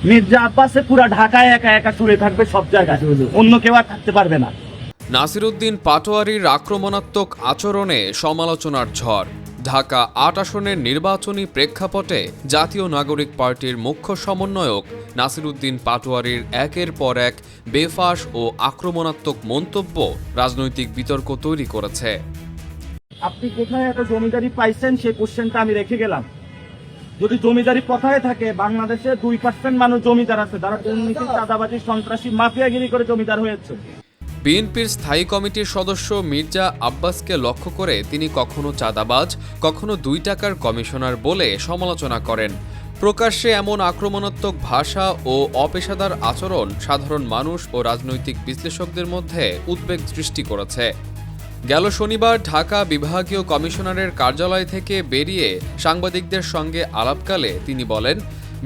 মির্জা আব্বাসে পুরা ঢাকায় একা একা চলে থাকবে সব জায়গায়, অন্য কেউ আর থাকতে পারবে না। নাসিরউদ্দিন পাটোয়ারির আক্রমণাত্মক আচরণে সমালোচনার ঝড়। ঢাকা ৮ আসনের নির্বাচনী প্রেক্ষাপটে জাতীয় নাগরিক পার্টির মুখ্য সমন্বয়ক নাসিরউদ্দিন পাটোয়ারির একের পর এক বেফাঁস ও আক্রমণাত্মক মন্তব্য রাজনৈতিক বিতর্ক তৈরি করেছে। আপনি কোথায় এত জমিদারি পাইছেন সেই কোশ্চেনটা আমি রেখে গেলাম। যদি জমিদারি কথায় থাকে, বাংলাদেশে 2% মানুষ জমিদার আছে, তারা দুর্নীতি, চাঁদাবাজি, সন্ত্রাসী, মাফিয়াগিরি করে জমিদার হয়েছে। বিএনপির স্থায়ী কমিটির সদস্য মির্জা আব্বাসকে লক্ষ্য করে তিনি কখনো চাঁদাবাজ, কখনো 2 টাকার কমিশনার বলে সমালোচনা করেন। প্রকাশ্যে এমন আক্রমণাত্মক ভাষা ও অপেশাদার আচরণ সাধারণ মানুষ ও রাজনৈতিক বিশ্লেষকদের মধ্যে উদ্বেগ সৃষ্টি করেছে। গেল শনিবার ঢাকা বিভাগীয় কমিশনারের কার্যালয় থেকে বেরিয়ে সাংবাদিকদের সঙ্গে আলাপকালে তিনি বলেন,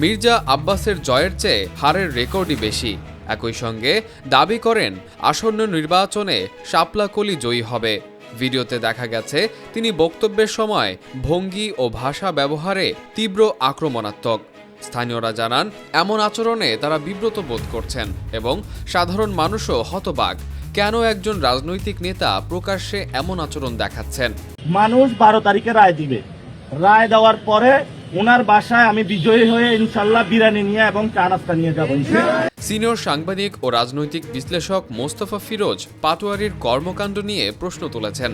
মির্জা আব্বাসের জয়ের চেয়ে হারের রেকর্ডই বেশি। একই সঙ্গে দাবি করেন আসন্ন নির্বাচনে শাপলা-কলি জয়ী হবে। ভিডিওতে দেখা গেছে তিনি বক্তব্যের সময় ভঙ্গি ও ভাষা ব্যবহারে তীব্র আক্রমণাত্মক। স্থানীয়রা জানান, এমন আচরণে তারা বিব্রত বোধ করছেন এবং সাধারণ মানুষও হতবাক। কেন একজন রাজনৈতিক নেতা প্রকাশ্যে এমন আচরণ দেখাচ্ছেন? মানুষ 12 তারিখে রায় দিবে। রায় দেওয়ার পরে ওনার বাসায় আমি বিজয়ী হয়ে ইনশাল্লাহ বিরিয়ানি নিয়ে এবং চা নাস্তা নিয়ে যাব। সিনিয়র সাংবাদিক ও রাজনৈতিক বিশ্লেষক মোস্তফা ফিরোজ পাটোয়ারির কর্মকাণ্ড নিয়ে প্রশ্ন তুলেছেন।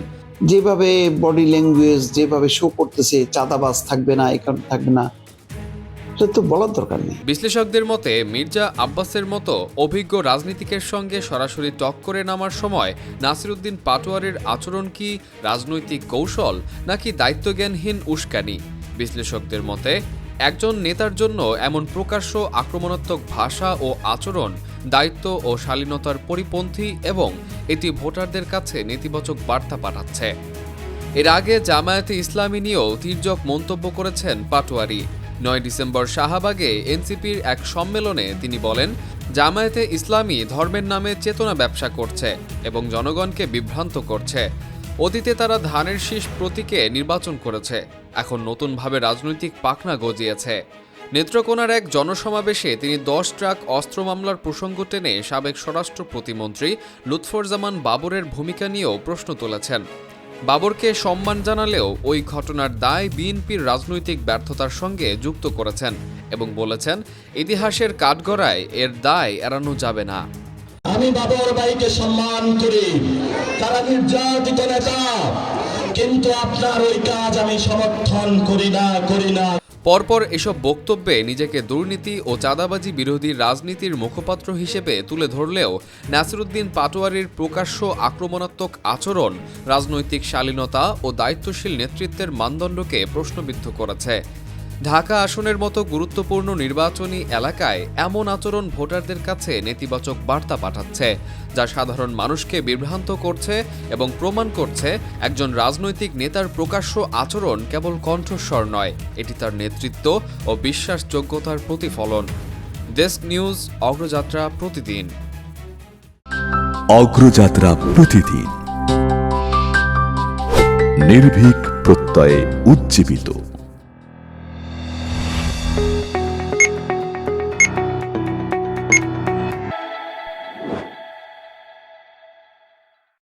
যেভাবে বডি ল্যাঙ্গুয়েজ যেভাবে শো করতেছে, চাঁদাবাজ থাকবে না, এখান থাকবে না, এটা তো বলার দরকার নেই। বিশ্লেষকদের মতে মির্জা আব্বাসের মতো অভিজ্ঞ রাজনীতিকের সঙ্গে সরাসরি টক্করে নামার সময় নাসিরউদ্দিন পাটোয়ারির আচরণ কি রাজনৈতিক কৌশল নাকি দায়িত্বজ্ঞানহীন উস্কানি? বিশ্লেষকদের মতে একজন নেতার জন্য এমন প্রকাশ্য আক্রমণাত্মক ভাষা ও আচরণ দায়িত্ব ও শালীনতার পরিপন্থী এবং এটি ভোটারদের কাছে নেতিবাচক বার্তা পাঠাচ্ছে। এর আগে জামায়াতে ইসলামী নিয়েও তির্যক মন্তব্য করেছেন পাটোয়ারি। 9 ডিসেম্বর শাহবাগে এনসিপির এক সম্মেলনে তিনি বলেন, জামায়াতে ইসলামী ধর্মের নামে চেতনা ব্যবসা করছে এবং জনগণকে বিভ্রান্ত করছে। অতীতে তারা ধানের শীষ প্রতীকে নির্বাচন করেছে, এখন নতুনভাবে রাজনৈতিক পাখনা গজিয়েছে। নেত্রকোনার এক জনসমাবেশে তিনি 10 ট্রাক অস্ত্র মামলার প্রসঙ্গ টেনে সাবেক স্বরাষ্ট্র প্রতিমন্ত্রী লুৎফরজামান বাবরের ভূমিকা নিয়েও প্রশ্ন তুলেছেন। বাবরকে সম্মান জানালেও ওই ঘটনার দায় বিএনপির রাজনৈতিক ব্যর্থতার সঙ্গে যুক্ত করেছেন এবং বলেছেন, ইতিহাসের কাঠগড়ায় এর দায় এড়ানো যাবে না। আমি বাবর ভাইকে সম্মান করি, তারা নির্যাতিত নেতা, কিন্তু আপনার ওই কাজ আমি সমর্থন করি না। পরপর এসব বক্তব্যে নিজেকে দুর্নীতি ও চাঁদাবাজি বিরোধী রাজনীতির মুখপাত্র হিসেবে তুলে ধরলেও নাসিরউদ্দিন পাটোয়ারির প্রকাশ্য আক্রমণাত্মক আচরণ রাজনৈতিক শালীনতা ও দায়িত্বশীল নেতৃত্বের মানদণ্ডকে প্রশ্নবিদ্ধ করেছে। ঢাকা আসনের মতো গুরুত্বপূর্ণ নির্বাচনী এলাকায় এমন আচরণ ভোটারদের কাছে নেতিবাচক বার্তা পাঠাচ্ছে, যা সাধারণ মানুষকে বিভ্রান্ত করছে এবং প্রমাণ করছে একজন রাজনৈতিক নেতার প্রকাশ্য আচরণ কেবল কণ্ঠস্বর নয়, এটি তার নেতৃত্ব ও বিশ্বাসযোগ্যতার প্রতিফলন। ডেস্ক নিউজ, অগ্রযাত্রা প্রতিদিন। অগ্রযাত্রা প্রতিদিন, নির্ভীক প্রত্যয়ে উজ্জীবিত।